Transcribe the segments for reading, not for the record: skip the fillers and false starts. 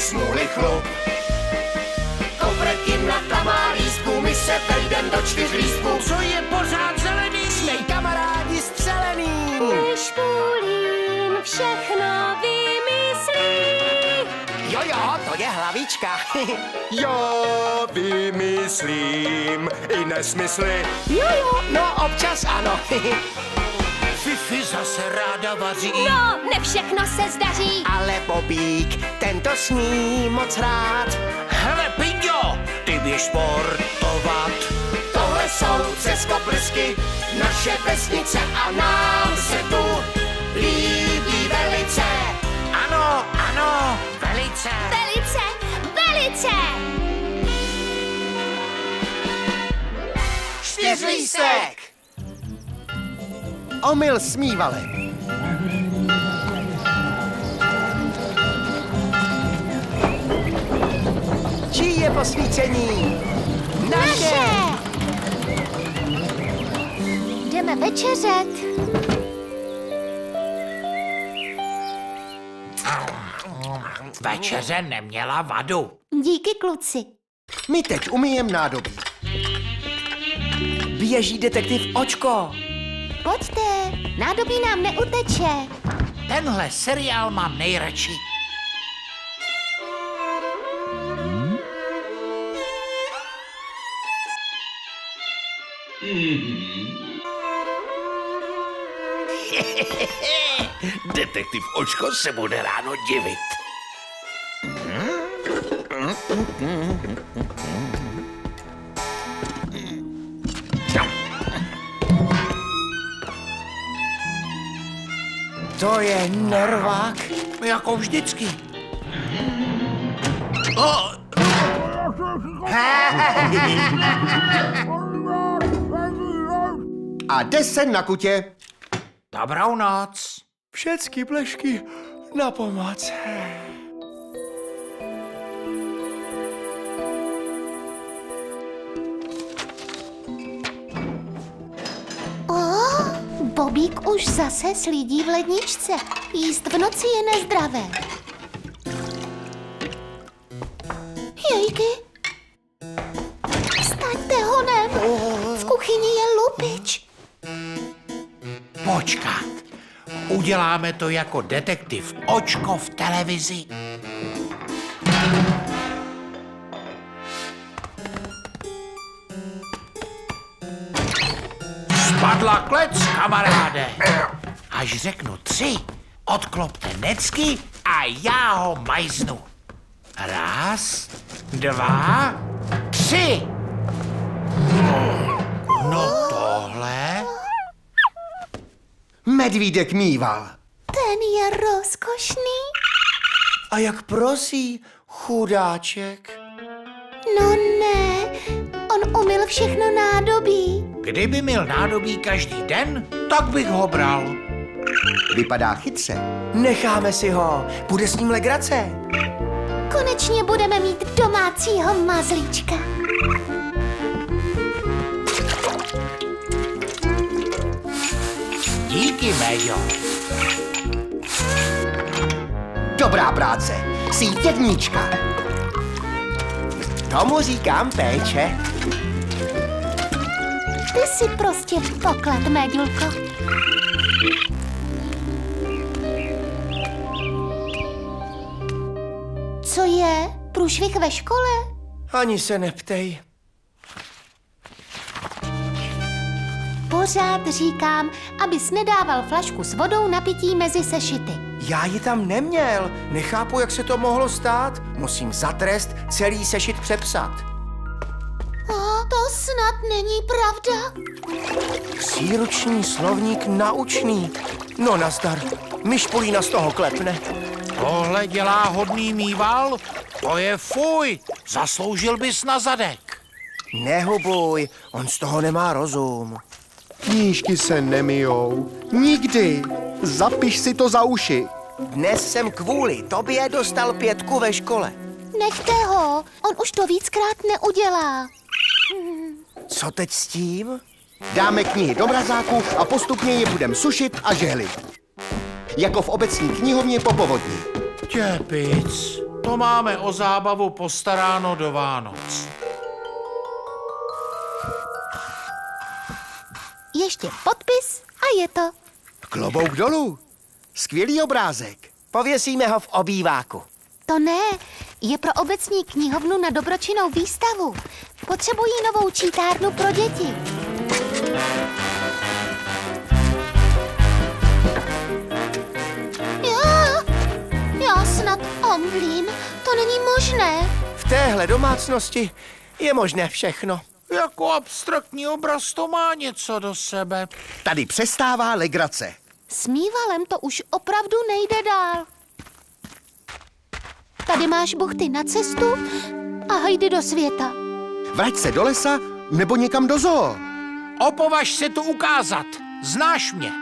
smůly chlup. Kovrek na má lístku, my se vejdem do 4 lístků. Co je pořád zelený? Jsme kamarádi střelený. Nešpulín všechno vymyslí. Jo, to je hlavička. Já vymyslím i nesmysly. Jo, no občas ano. Fifi zase ráda vaří. No, ne všechno se zdaří. Ale Bobík, ten to sní moc rád. Hele, Pinďo, ty běž sportovat. Tohle jsou Ceskoprsky, naše vesnice a nám se tu líbí velice. Ano, velice. Velice, velice. 4 lístek. Omyl smívale. Čí je posvícení? Naše. Jdeme večeřet. Večeře neměla vadu. Díky, kluci. My teď umyjem nádobí. Běží detektiv Očko. Pojďte, nádobí nám neuteče. Tenhle seriál mám nejradši. Detektiv Očko se bude ráno divit. To je nervák. Jako vždycky. A 10 na kutě. Dobrou noc. Všecky plešky na pomoc. Bobík už zase slídí v ledničce. Jíst v noci je nezdravé. Jejky. Vstaňte honem. V kuchyni je lupič. Počkat. Uděláme to jako detektiv Očko v televizi. Spadla klec, kamaráde. Až řeknu 3, odklopte necky a já ho majznu. 1, 2, 3. No tohle... Medvídek mýval. Ten je rozkošný. A jak prosí, chudáček. No ne, on umyl všechno nádobí. Kdyby měl nádobí každý den, tak bych ho bral. Vypadá chytře. Necháme si ho. Bude s ním legrace. Konečně budeme mít domácího mazlíčka. Díky, Méďo. Dobrá práce. Jsi 1. Tomu říkám péče. Ty jsi prostě poklad, Méďulko. Co je? Průšvih ve škole? Ani se neptej. Pořád říkám, abys nedával flašku s vodou na pití mezi sešity. Já ji tam neměl. Nechápu, jak se to mohlo stát. Musím za trest celý sešit přepsat. To snad není pravda. Příruční slovník naučný. No nazdar. Myšpolína z toho klepne. Tohle dělá hodný mýval? To je fuj. Zasloužil bys na zadek. Nehubuj, on z toho nemá rozum. Knížky se nemijou. Nikdy. Zapiš si to za uši. Dnes jsem kvůli tobě dostal 5 ve škole. Nechte ho, on už to víckrát neudělá. Co teď s tím? Dáme knihy do mrazáku a postupně je budeme sušit a žehlit. Jako v obecní knihovně po povodní. Těpic. To máme o zábavu postaráno do Vánoc. Ještě podpis a je to. Klobouk dolů. Skvělý obrázek. Pověsíme ho v obýváku. To ne, je pro obecní knihovnu na dobročinnou výstavu. Potřebují novou čítárnu pro děti. Já snad omdlím, to není možné. V téhle domácnosti je možné všechno. Jako abstraktní obraz to má něco do sebe. Tady přestává legrace. S mývalem to už opravdu nejde dál. Tady máš buchty na cestu a hajdy do světa. Vrať se do lesa nebo někam do zoo. Opovaž se to ukázat. Znáš mě.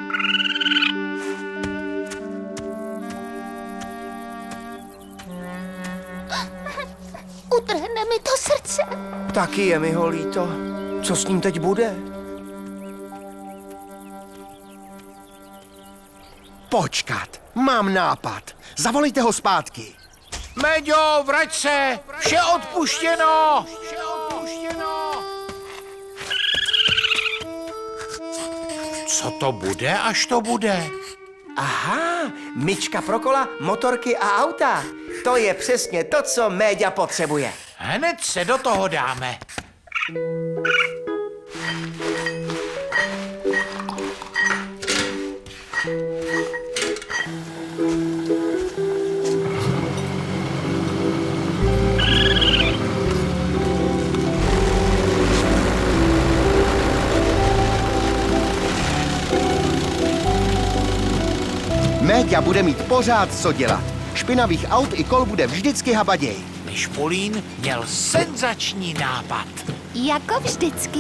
Utrhne mi to srdce. Taky je mi ho líto. Co s ním teď bude? Počkat, mám nápad. Zavolejte ho zpátky. Meďo, vrať se! Vše odpuštěno! Vše odpuštěno! Co to bude, až to bude? Aha, myčka pro kola, motorky a auta. To je přesně to, co Méďa potřebuje. Hned se do toho dáme. Méďa bude mít pořád co dělat. Špinavých aut i kol bude vždycky habaděj. Myš Polín měl senzační nápad. Jako vždycky.